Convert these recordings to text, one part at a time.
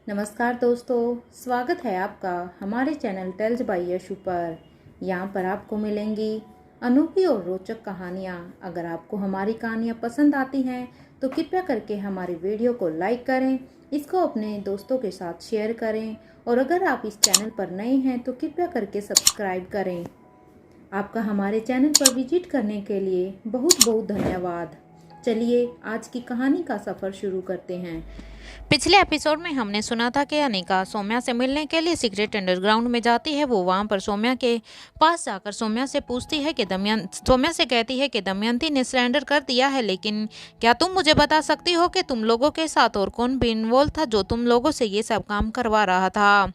नमस्कार दोस्तों, स्वागत है आपका हमारे चैनल टेल्स बाय यशु पर। यहाँ पर आपको मिलेंगी अनोखी और रोचक कहानियाँ। अगर आपको हमारी कहानियाँ पसंद आती हैं तो कृपया करके हमारी वीडियो को लाइक करें, इसको अपने दोस्तों के साथ शेयर करें और अगर आप इस चैनल पर नए हैं तो कृपया करके सब्सक्राइब करें। आपका हमारे चैनल पर विजिट करने के लिए बहुत बहुत धन्यवाद। चलिए आज की कहानी का सफ़र शुरू करते हैं। पिछले एपिसोड में हमने सुना था कि अनिका सौम्या से मिलने के लिए सीक्रेट अंडरग्राउंड में जाती है। वो वहां पर सौम्या के पास जाकर सौम्या से पूछती है कि सौम्या से कहती है कि दमयंती ने सरेंडर कर दिया है, लेकिन क्या तुम मुझे बता सकती हो कि तुम लोगों के साथ और कौन भी इन्वॉल्व था जो तुम लोगों से ये सब काम करवा रहा था।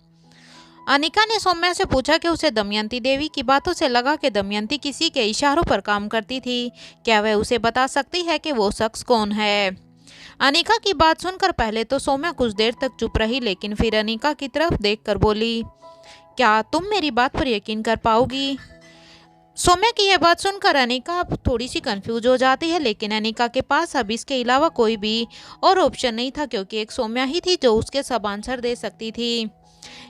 अनिका ने सौम्या से पूछा कि उसे दमयंती देवी की बातों से लगा कि दमयंती किसी के इशारों पर काम करती थी। क्या वह उसे बता सकती है कि वो शख्स कौन है। अनिका की बात सुनकर पहले तो सौम्या कुछ देर तक चुप रही, लेकिन फिर अनिका की तरफ देखकर बोली, क्या तुम मेरी बात पर यकीन कर पाओगी। सौम्या की यह बात सुनकर अनिका अब थोड़ी सी कंफ्यूज हो जाती है, लेकिन अनिका के पास अब इसके अलावा कोई भी और ऑप्शन नहीं था, क्योंकि एक सौम्या ही थी जो उसके सब आंसर दे सकती थी।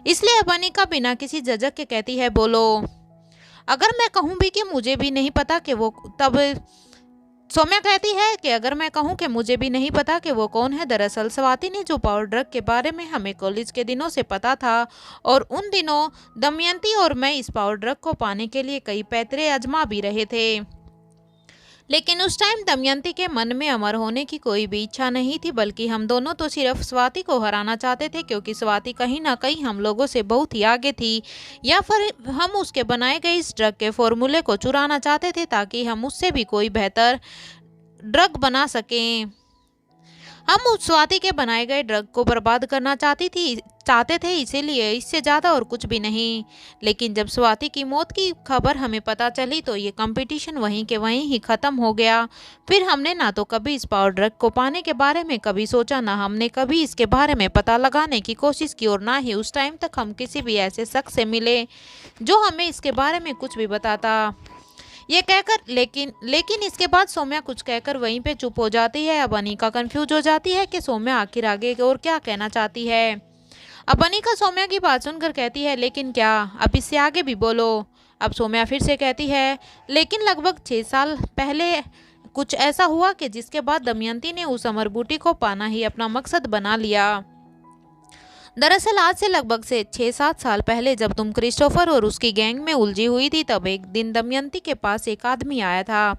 इसलिए अब अनिका बिना किसी झिझक के कहती है, बोलो। अगर मैं कहूँ भी कि मुझे भी नहीं पता कि वो तब सौम्या कहती है कि अगर मैं कहूं कि मुझे भी नहीं पता कि वो कौन है। दरअसल स्वाति ने जो पावर ड्रग के बारे में हमें कॉलेज के दिनों से पता था, और उन दिनों दमयंती और मैं इस पावर ड्रग को पाने के लिए कई पैतरे आजमा भी रहे थे, लेकिन उस टाइम दमयंती के मन में अमर होने की कोई भी इच्छा नहीं थी, बल्कि हम दोनों तो सिर्फ स्वाति को हराना चाहते थे, क्योंकि स्वाति कहीं ना कहीं हम लोगों से बहुत ही आगे थी, या फिर हम उसके बनाए गए इस ड्रग के फॉर्मूले को चुराना चाहते थे ताकि हम उससे भी कोई बेहतर ड्रग बना सकें। हम उस स्वाति के बनाए गए ड्रग को बर्बाद करना चाहते थे, इसीलिए इससे ज़्यादा और कुछ भी नहीं। लेकिन जब स्वाति की मौत की खबर हमें पता चली तो ये कंपटीशन वहीं के वहीं ही ख़त्म हो गया। फिर हमने ना तो कभी इस पावर ड्रग को पाने के बारे में कभी सोचा, ना हमने कभी इसके बारे में पता लगाने की कोशिश की, और ना ही उस टाइम तक हम किसी भी ऐसे शख्स से मिले जो हमें इसके बारे में कुछ भी बताता। ये कहकर लेकिन इसके बाद सौम्या कुछ कहकर वहीं पे चुप हो जाती है। अब अनिका कंफ्यूज हो जाती है कि सौम्या आखिर आगे और क्या कहना चाहती है। अब अनिका सौम्या की बात सुनकर कहती है, लेकिन क्या, अब इससे आगे भी बोलो। अब सौम्या फिर से कहती है, लेकिन लगभग 6 साल पहले कुछ ऐसा हुआ कि जिसके बाद दमयंती ने उस अमर बूटी को पाना ही अपना मकसद बना लिया। दरअसल आज से लगभग से 6-7 साल पहले जब तुम क्रिस्टोफर और उसकी गैंग में उलझी हुई थी, तब एक दिन दमयंती के पास एक आदमी आया था।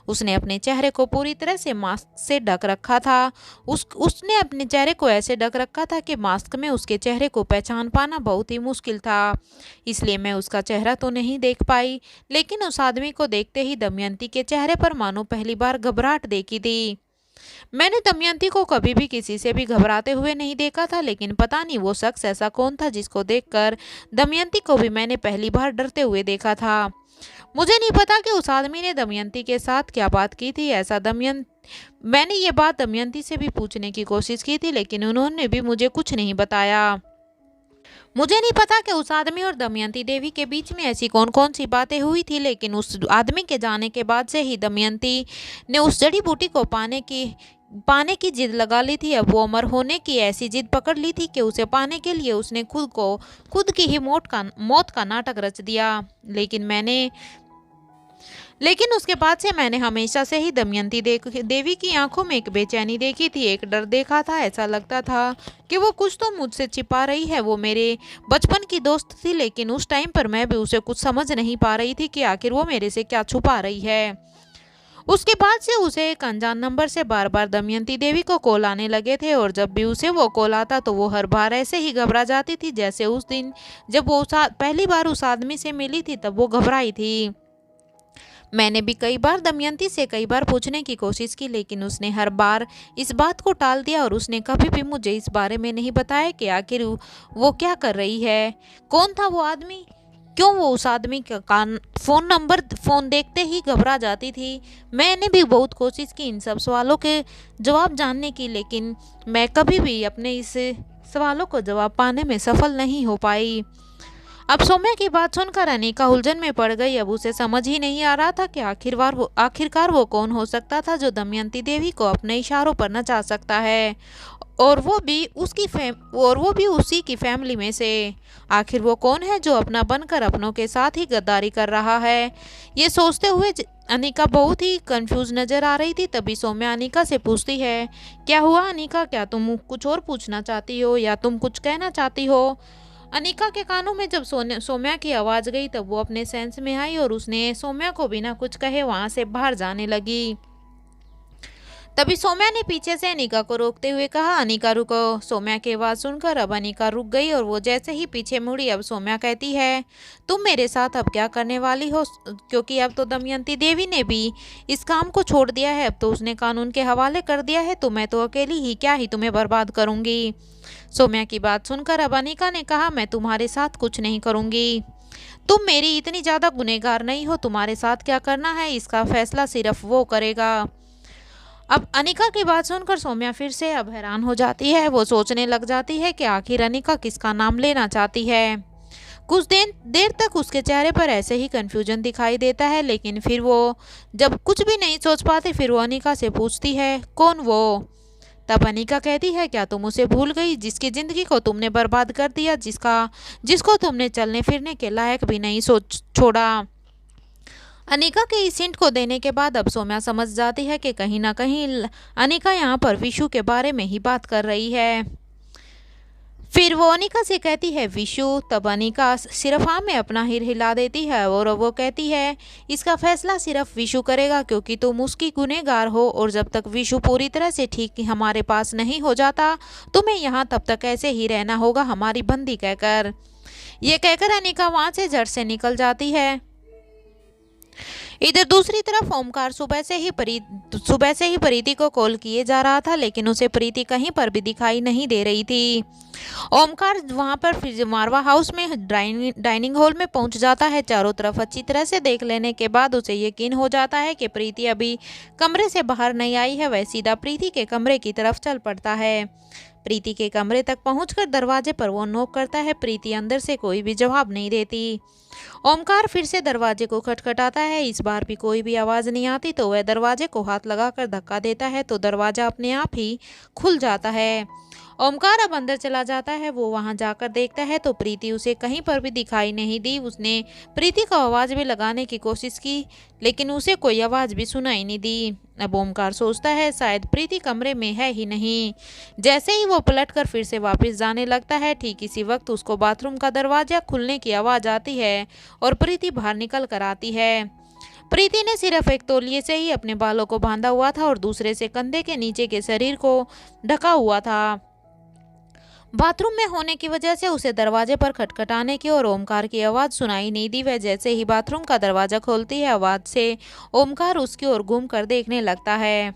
उसने अपने चेहरे को पूरी तरह से मास्क से ढक रखा था। उसने अपने चेहरे को ऐसे ढक रखा था कि मास्क में उसके चेहरे को पहचान पाना बहुत ही मुश्किल था। इसलिए मैं उसका चेहरा तो नहीं देख पाई, लेकिन उस आदमी को देखते ही दमयंती के चेहरे पर मानो पहली बार घबराहट देखी थी। मैंने दमयंती को कभी भी किसी से भी घबराते हुए नहीं देखा था, लेकिन पता नहीं वो शख्स ऐसा कौन था जिसको देखकर दमयंती को भी मैंने पहली बार डरते हुए देखा था। मुझे नहीं पता कि उस आदमी ने दमयंती के साथ क्या बात की थी। मैंने ये बात दमयंती से भी पूछने की कोशिश की थी, लेकिन उन्होंने भी मुझे कुछ नहीं बताया। मुझे नहीं पता कि उस आदमी और दमयंती देवी के बीच में ऐसी कौन कौन सी बातें हुई थी, लेकिन उस आदमी के जाने के बाद से ही दमयंती ने उस जड़ी बूटी को पाने की जिद लगा ली थी। अब वो अमर होने की ऐसी जिद पकड़ ली थी कि उसे पाने के लिए उसने खुद की ही मौत का नाटक रच दिया। लेकिन उसके बाद से मैंने हमेशा से ही दमयंती देवी की आंखों में एक बेचैनी देखी थी, एक डर देखा था। ऐसा लगता था कि वो कुछ तो मुझसे छिपा रही है। वो मेरे बचपन की दोस्त थी, लेकिन उस टाइम पर मैं भी उसे कुछ समझ नहीं पा रही थी कि आखिर वो मेरे से क्या छुपा रही है। उसके बाद से उसे एक अनजान नंबर से बार बार दमयंती देवी को कॉल आने लगे थे, और जब भी उसे वो कॉल आता तो वो हर बार ऐसे ही घबरा जाती थी जैसे उस दिन जब वो पहली बार उस आदमी से मिली थी तब वो घबराई थी। मैंने भी कई बार दमयंती से कई बार पूछने की कोशिश की, लेकिन उसने हर बार इस बात को टाल दिया, और उसने कभी भी मुझे इस बारे में नहीं बताया कि आखिर वो क्या कर रही है, कौन था वो आदमी, क्यों वो उस आदमी का फ़ोन देखते ही घबरा जाती थी। मैंने भी बहुत कोशिश की इन सब सवालों के जवाब जानने की, लेकिन मैं कभी भी अपने इस सवालों को जवाब पाने में सफल नहीं हो पाई। अब सौम्या की बात सुनकर अनीका उलझन में पड़ गई। अब उसे समझ ही नहीं आ रहा था कि आखिरकार वो कौन हो सकता था जो दमयंती देवी को अपने इशारों पर नचा सकता है, और वो भी उसी की फैमिली में से। आखिर वो कौन है जो अपना बनकर अपनों के साथ ही गद्दारी कर रहा है। ये सोचते हुए अनीका बहुत ही कंफ्यूज नजर आ रही थी। तभी सौम्या अनीका से पूछती है, क्या हुआ अनीका, क्या तुम कुछ और पूछना चाहती हो या तुम कुछ कहना चाहती हो। अनीका के कानों में जब सौम्या की आवाज़ गई तब वो अपने सेंस में आई और उसने सौम्या को बिना कुछ कहे वहां से बाहर जाने लगी। तभी सौम्या ने पीछे से अनीका को रोकते हुए कहा, अनीका रुको। सौम्या की आवाज़ सुनकर अब अनीका रुक गई और वो जैसे ही पीछे मुड़ी अब सौम्या कहती है, तुम मेरे साथ अब क्या करने वाली हो, क्योंकि अब तो दमयंती देवी ने भी इस काम को छोड़ दिया है, अब तो उसने कानून के हवाले कर दिया है, तो मैं तो अकेली ही क्या ही तुम्हें बर्बाद करूंगी। सौम्या की बात सुनकर अब अनीका ने कहा, मैं तुम्हारे साथ कुछ नहीं करूंगी, तुम मेरी इतनी ज़्यादा गुनहगार नहीं हो, तुम्हारे साथ क्या करना है इसका फैसला सिर्फ वो करेगा। अब अनीका की बात सुनकर सौम्या फिर से अब हैरान हो जाती है। वो सोचने लग जाती है कि आखिर अनीका किसका नाम लेना चाहती है। कुछ देर तक उसके चेहरे पर ऐसे ही कंफ्यूजन दिखाई देता है, लेकिन फिर वो जब कुछ भी नहीं सोच पाती फिर वो अनीका से पूछती है, कौन वो। तब अनीका कहती है, क्या तुम उसे भूल गई जिसकी जिंदगी को तुमने बर्बाद कर दिया, जिसको तुमने चलने फिरने के लायक भी नहीं सोच छोड़ा। अनीका के इस हिंट को देने के बाद अब सौम्या समझ जाती है कि कहीं ना कहीं अनीका यहाँ पर विशु के बारे में ही बात कर रही है। फिर वो अनीका से कहती है, विशु। तब अनीका सिर्फ हाँ में अपना हिर हिला देती है और वो कहती है, इसका फैसला सिर्फ विशु करेगा, क्योंकि तुम उसकी गुनहगार हो और जब तक विशु पूरी तरह से ठीक हमारे पास नहीं हो जाता तुम्हें यहाँ तब तक ऐसे ही रहना होगा, हमारी बंदी कहकर। ये कहकर अनीका वहां से झट से निकल जाती है। इधर दूसरी तरफ ओमकार सुबह से ही प्रीति को कॉल किए जा रहा था, लेकिन उसे प्रीति कहीं पर भी दिखाई नहीं दे रही थी। ओमकार वहां पर फिर मारवा हाउस में डाइनिंग हॉल में पहुंच जाता है। चारों तरफ अच्छी तरह से देख लेने के बाद उसे यकीन हो जाता है कि प्रीति अभी कमरे से बाहर नहीं आई है। वह सीधा प्रीति के कमरे की तरफ चल पड़ता है। प्रीति के कमरे तक पहुंचकर दरवाजे पर वो नॉक करता है। प्रीति अंदर से कोई भी जवाब नहीं देती। ओमकार फिर से दरवाजे को खटखटाता है। इस बार भी कोई भी आवाज़ नहीं आती तो वह दरवाजे को हाथ लगाकर धक्का देता है तो दरवाज़ा अपने आप ही खुल जाता है। ओमकार अब अंदर चला जाता है। वो वहां जाकर देखता है तो प्रीति उसे कहीं पर भी दिखाई नहीं दी। उसने प्रीति को आवाज़ भी लगाने की कोशिश की, लेकिन उसे कोई आवाज़ भी सुनाई नहीं दी। अब ओमकार सोचता है शायद प्रीति कमरे में है ही नहीं। जैसे ही वो पलटकर फिर से वापस जाने लगता है, ठीक इसी वक्त उसको बाथरूम का दरवाजा खुलने की आवाज़ आती है और प्रीति बाहर निकल कर आती है। प्रीति ने सिर्फ एक तौलिए से ही अपने बालों को बांधा हुआ था और दूसरे से कंधे के नीचे के शरीर को ढका हुआ था। बाथरूम में होने की वजह से उसे दरवाजे पर खटखटाने की और ओमकार की आवाज़ सुनाई नहीं दी। वह जैसे ही बाथरूम का दरवाज़ा खोलती है, आवाज़ से ओमकार उसकी ओर घूम कर देखने लगता है।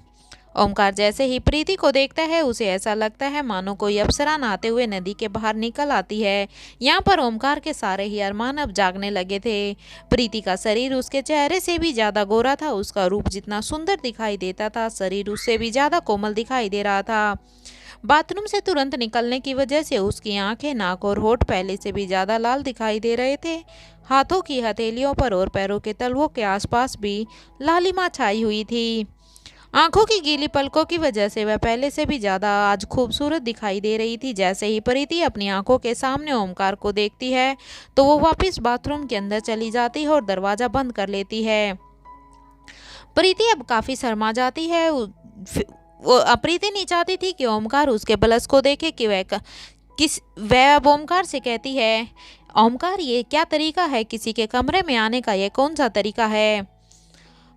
ओमकार जैसे ही प्रीति को देखता है उसे ऐसा लगता है मानो कोई अप्सरा नहाते हुए नदी के बाहर निकल आती है। यहाँ पर ओमकार के सारे ही अरमान अब जागने लगे थे। प्रीति का शरीर उसके चेहरे से भी ज़्यादा गोरा था। उसका रूप जितना सुंदर दिखाई देता था, शरीर उससे भी ज़्यादा कोमल दिखाई दे रहा था। बाथरूम से तुरंत निकलने की वजह से उसकी आंखें, नाक और होठ पहले से भी ज़्यादा लाल दिखाई दे रहे थे। हाथों की हथेलियों पर और पैरों के तलवों के आसपास भी लालिमा छाई हुई थी। आंखों की गीली पलकों की वजह से वह पहले से भी ज़्यादा आज खूबसूरत दिखाई दे रही थी। जैसे ही प्रीति अपनी आंखों के सामने ओमकार को देखती है तो वो वापस बाथरूम के अंदर चली जाती है और दरवाज़ा बंद कर लेती है। प्रीति अब काफ़ी शर्मा जाती है। वो प्रीति नहीं चाहती थी कि ओमकार उसके ब्लश को देखे कि वह अब ओमकार से कहती है, ओमकार ये क्या तरीका है, किसी के कमरे में आने का ये कौन सा तरीका है।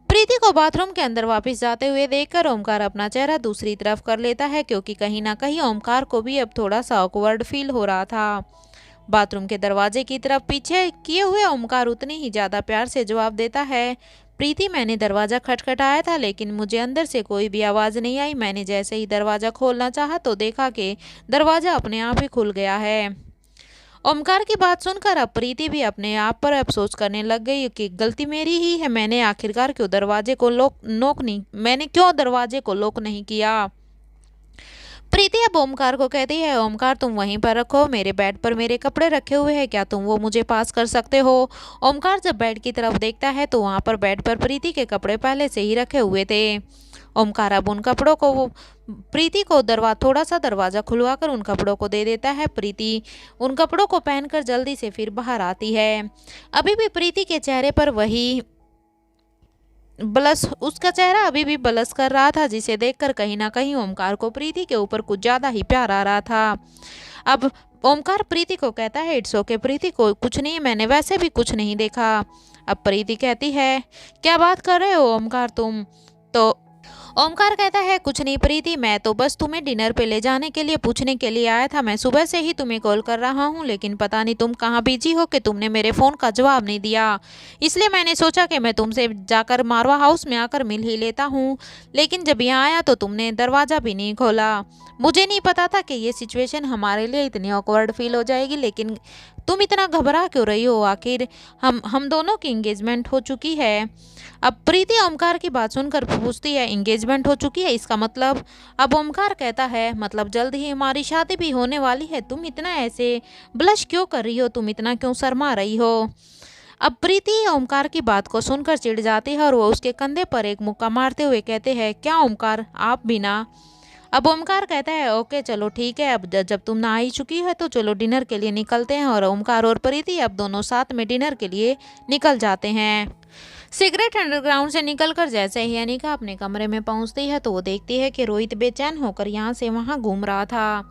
प्रीति को बाथरूम के अंदर वापस जाते हुए देखकर ओमकार अपना चेहरा दूसरी तरफ कर लेता है, क्योंकि कहीं ना कहीं ओमकार को भी अब थोड़ा सा ऑकवर्ड फील हो रहा था। बाथरूम के दरवाजे की तरफ पीछे किए हुए ओमकार उतनी ही ज़्यादा प्यार से जवाब देता है, प्रीति मैंने दरवाज़ा खटखटाया था लेकिन मुझे अंदर से कोई भी आवाज़ नहीं आई। मैंने जैसे ही दरवाज़ा खोलना चाहा तो देखा कि दरवाज़ा अपने आप ही खुल गया है। ओमकार की बात सुनकर अब प्रीति भी अपने आप पर अफसोस करने लग गई कि गलती मेरी ही है। मैंने आखिरकार मैंने क्यों दरवाजे को लॉक नहीं किया। प्रीति अब ओमकार को कहती है, ओमकार तुम वहीं पर रखो, मेरे बेड पर मेरे कपड़े रखे हुए हैं, क्या तुम वो मुझे पास कर सकते हो। ओमकार जब बेड की तरफ देखता है तो वहाँ पर बेड पर प्रीति के कपड़े पहले से ही रखे हुए थे। ओमकार अब उन कपड़ों को वो प्रीति को थोड़ा सा दरवाज़ा खुलवाकर उन कपड़ों को दे देता है। प्रीति उन कपड़ों को पहनकर जल्दी से फिर बाहर आती है। अभी भी प्रीति के चेहरे पर वही बलस उसका चेहरा अभी भी बलस कर रहा था, जिसे देखकर कहीं ना कहीं ओमकार को प्रीति के ऊपर कुछ ज़्यादा ही प्यार आ रहा था। अब ओमकार प्रीति को कहता है, इट्स ओके प्रीति, को कुछ नहीं, मैंने वैसे भी कुछ नहीं देखा। अब प्रीति कहती है, क्या बात कर रहे हो ओमकार तुम। तो ओमकार कहता है, कुछ नहीं प्रीति, मैं तो बस तुम्हें डिनर पे ले जाने के लिए पूछने के लिए आया था। मैं सुबह से ही तुम्हें कॉल कर रहा हूँ, लेकिन पता नहीं तुम कहाँ बिजी हो कि तुमने मेरे फ़ोन का जवाब नहीं दिया। इसलिए मैंने सोचा कि मैं तुमसे जाकर मारवा हाउस में आकर मिल ही लेता हूँ, लेकिन जब यहाँ आया तो तुमने दरवाज़ा भी नहीं खोला। मुझे नहीं पता था कि ये सिचुएशन हमारे लिए इतनी ऑकवर्ड फील हो जाएगी, लेकिन तुम इतना घबरा क्यों रही हो। आखिर हम दोनों की इंगेजमेंट हो चुकी है। अब प्रीति ओमकार की बात सुनकर पूछती है, इंगेजमेंट हो चुकी है, इसका मतलब। अब ओमकार कहता है, मतलब जल्द ही हमारी शादी भी होने वाली है। तुम इतना ऐसे ब्लश क्यों कर रही हो, तुम इतना क्यों शर्मा रही हो। अब प्रीति ओमकार की बात को सुनकर चिढ़ जाती है और वो उसके कंधे पर एक मुक्का मारते हुए कहते हैं, क्या ओमकार आप भी ना। अब ओमकार कहता है, ओके चलो ठीक है, अब जब तुम नहा ही चुकी है तो चलो डिनर के लिए निकलते हैं। और ओमकार और प्रीति अब दोनों साथ में डिनर के लिए निकल जाते हैं। सिगरेट अंडरग्राउंड से निकलकर जैसे ही अनिका अपने कमरे में पहुंचती है तो वो देखती है कि रोहित बेचैन होकर यहाँ से वहाँ घूम रहा था।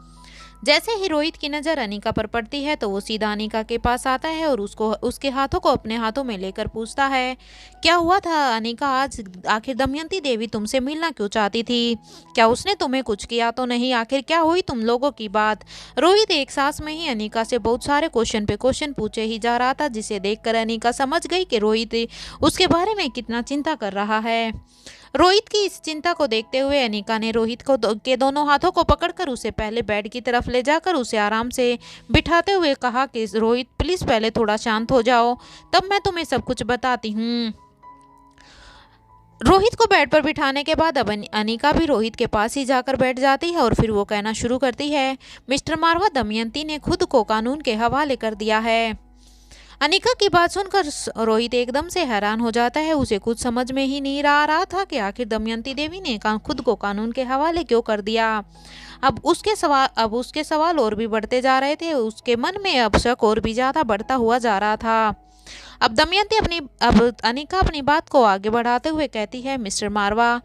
जैसे ही रोहित की नज़र अनिका पर पड़ती है तो वो सीधा अनिका के पास आता है और उसके हाथों को अपने हाथों में लेकर पूछता है, क्या हुआ था अनिका, आज आखिर दमयंती देवी तुमसे मिलना क्यों चाहती थी। क्या उसने तुम्हें कुछ किया तो नहीं, आखिर क्या हुई तुम लोगों की बात। रोहित एक सांस में ही अनिका से बहुत सारे क्वेश्चन पे क्वेश्चन पूछे ही जा रहा था, जिसे देखकर अनिका समझ गई कि रोहित उसके बारे में कितना चिंता कर रहा है। रोहित की इस चिंता को देखते हुए अनिका ने रोहित को के दोनों हाथों को पकड़कर उसे पहले बेड की तरफ ले जाकर उसे आराम से बिठाते हुए कहा कि रोहित प्लीज़ पहले थोड़ा शांत हो जाओ, तब मैं तुम्हें सब कुछ बताती हूँ। रोहित को बेड पर बिठाने के बाद अब अनिका भी रोहित के पास ही जाकर बैठ जाती है और फिर वो कहना शुरू करती है, मिस्टर मारवा, दमयंती ने खुद को कानून के हवाले कर दिया है। अनिका की बात सुनकर रोहित एकदम से हैरान हो जाता है। उसे कुछ समझ में ही नहीं आ रहा था कि आखिर दमयंती देवी ने खुद को कानून के हवाले क्यों कर दिया। अब उसके सवाल और भी बढ़ते जा रहे थे। उसके मन में अब शक और भी ज़्यादा बढ़ता हुआ जा रहा था। अब अनिका अपनी बात को आगे बढ़ाते हुए कहती है, मिस्टर मारवा,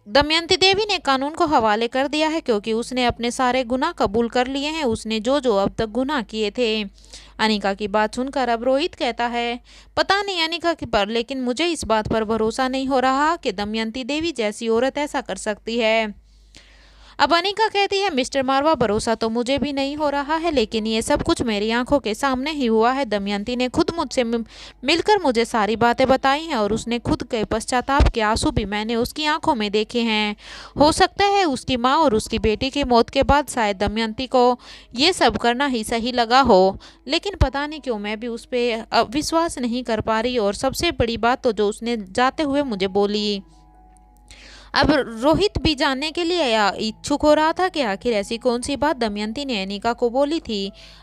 दमयंती देवी ने कानून को हवाले कर दिया है क्योंकि उसने अपने सारे गुनाह कबूल कर लिए हैं, उसने जो जो अब तक गुनाह किए थे। अनिका की बात सुनकर अब रोहित कहता है, पता नहीं अनिका की पर, लेकिन मुझे इस बात पर भरोसा नहीं हो रहा कि दमयंती देवी जैसी औरत ऐसा कर सकती है। अब अनिका कहती है, मिस्टर मारवा, भरोसा तो मुझे भी नहीं हो रहा है, लेकिन ये सब कुछ मेरी आंखों के सामने ही हुआ है। दमयंती ने खुद मुझसे मिलकर मुझे सारी बातें बताई हैं और उसने खुद के पश्चाताप के आंसू भी मैंने उसकी आंखों में देखे हैं। हो सकता है उसकी माँ और उसकी बेटी की मौत के बाद शायद दमयंती को ये सब करना ही सही लगा हो, लेकिन पता नहीं क्यों मैं भी उस पर विश्वास नहीं कर पा रही। और सबसे बड़ी बात तो जो उसने जाते हुए मुझे बोली। अब रोहित भी जानने के लिए इच्छुक हो रहा था कि आखिर ऐसी कौन सी बात दमयंती ने अनिका को बोली थी।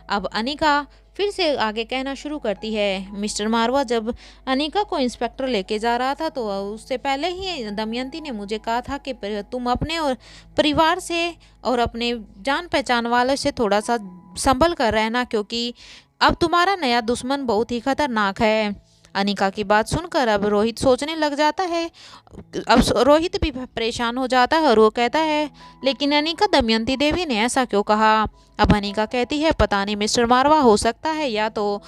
अब अनिका फिर से आगे कहना शुरू करती है, मिस्टर मारवा, जब अनिका को इंस्पेक्टर लेके जा रहा था तो उससे पहले ही दमयंती ने मुझे कहा था कि तुम अपने और परिवार से और अपने जान पहचान वाले से थोड़ा सा संभल कर रहना, क्योंकि अब तुम्हारा नया दुश्मन बहुत ही खतरनाक है। अनिका की बात सुनकर अब रोहित सोचने लग जाता है। अब रोहित भी परेशान हो जाता है और वो कहता है, लेकिन अनिका, दमयंती देवी ने ऐसा क्यों कहा। अब अनिका कहती है, पता नहीं मिस्टर मारवा, हो सकता है या तो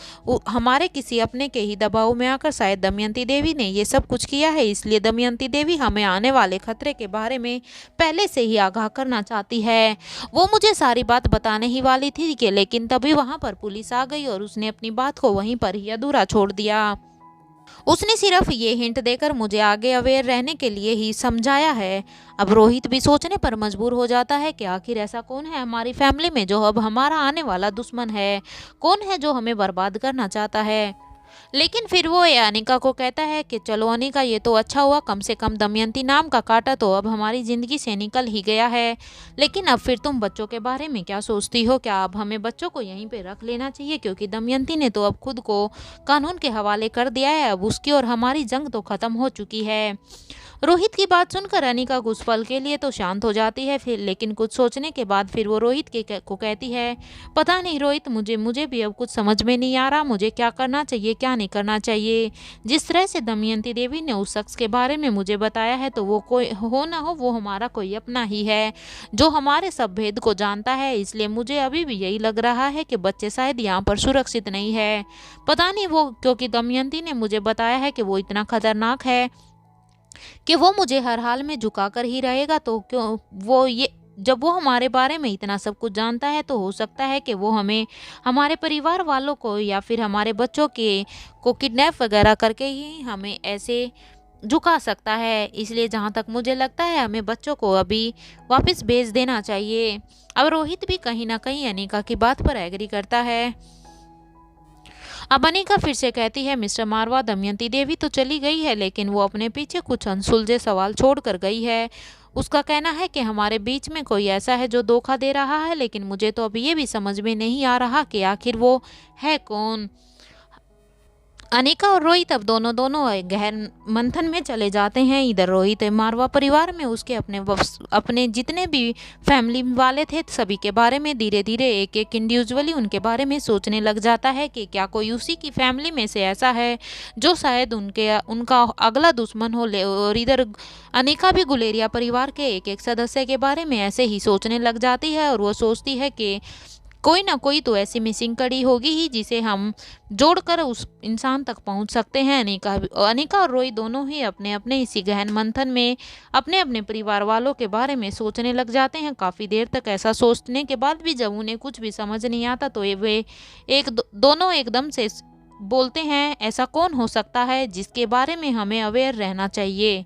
हमारे किसी अपने के ही दबाव में आकर शायद दमयंती देवी ने ये सब कुछ किया है, इसलिए दमयंती देवी हमें आने वाले खतरे के बारे में पहले से ही आगाह करना चाहती है। वो मुझे सारी बात बताने ही वाली थी कि लेकिन तभी वहाँ पर पुलिस आ गई और उसने अपनी बात को वहीं पर ही अधूरा छोड़ दिया। उसने सिर्फ ये हिंट देकर मुझे आगे अवेयर रहने के लिए ही समझाया है। अब रोहित भी सोचने पर मजबूर हो जाता है कि आखिर ऐसा कौन है हमारी फैमिली में जो अब हमारा आने वाला दुश्मन है, कौन है जो हमें बर्बाद करना चाहता है। लेकिन फिर वो अनिका को कहता है कि चलो अनिका, ये तो अच्छा हुआ, कम से कम दमयंती नाम का कांटा तो अब हमारी ज़िंदगी से निकल ही गया है। लेकिन अब फिर तुम बच्चों के बारे में क्या सोचती हो? क्या अब हमें बच्चों को यहीं पे रख लेना चाहिए? क्योंकि दमयंती ने तो अब खुद को कानून के हवाले कर दिया है, अब उसकी और हमारी जंग तो ख़त्म हो चुकी है। रोहित की बात सुनकर अनिका कुछ पल के लिए तो शांत हो जाती है, फिर लेकिन कुछ सोचने के बाद फिर वो रोहित को कहती है, पता नहीं रोहित, मुझे भी अब कुछ समझ में नहीं आ रहा, मुझे क्या करना चाहिए क्या नहीं करना चाहिए। जिस तरह से दमयंती देवी ने उस शख्स के बारे में मुझे बताया है, तो वो कोई हो ना हो वो हमारा कोई अपना ही है जो हमारे सब भेद को जानता है। इसलिए मुझे अभी भी यही लग रहा है कि बच्चे शायद यहाँ पर सुरक्षित नहीं है। पता नहीं वो, क्योंकि दमयंती ने मुझे बताया है कि वो इतना खतरनाक है कि वो मुझे हर हाल में झुकाकर ही रहेगा। तो क्यों वो ये जब वो हमारे बारे में इतना सब कुछ जानता है, तो हो सकता है कि वो हमें, हमारे परिवार वालों को या फिर हमारे बच्चों के को किडनैप वगैरह करके ही हमें ऐसे झुका सकता है। इसलिए जहाँ तक मुझे लगता है हमें बच्चों को अभी वापस भेज देना चाहिए। अब रोहित भी कहीं ना कहीं अनिका की बात पर एग्री करता है। अब अनिका फिर से कहती है, मिस्टर मारवा, दमयंती देवी तो चली गई है, लेकिन वो अपने पीछे कुछ अनसुलझे सवाल छोड़ कर गई है। उसका कहना है कि हमारे बीच में कोई ऐसा है जो धोखा दे रहा है, लेकिन मुझे तो अभी ये भी समझ में नहीं आ रहा कि आखिर वो है कौन। अनिका और रोहित अब दोनों दोनों एक गहन मंथन में चले जाते हैं। इधर रोहित मारवा परिवार में उसके अपने जितने भी फैमिली वाले थे, सभी के बारे में धीरे धीरे एक एक इंडिविजुअली उनके बारे में सोचने लग जाता है कि क्या कोई उसी की फैमिली में से ऐसा है जो शायद उनका अगला दुश्मन हो। और इधर अनिका भी गुलेरिया परिवार के एक एक सदस्य के बारे में ऐसे ही सोचने लग जाती है, और वो सोचती है कि कोई ना कोई तो ऐसी मिसिंग कड़ी होगी ही जिसे हम जोड़कर उस इंसान तक पहुंच सकते हैं। अनिका और रोई दोनों ही अपने अपने इसी गहन मंथन में अपने अपने परिवार वालों के बारे में सोचने लग जाते हैं। काफ़ी देर तक ऐसा सोचने के बाद भी जब उन्हें कुछ भी समझ नहीं आता, तो वे दोनों एकदम से बोलते हैं, ऐसा कौन हो सकता है जिसके बारे में हमें अवेयर रहना चाहिए।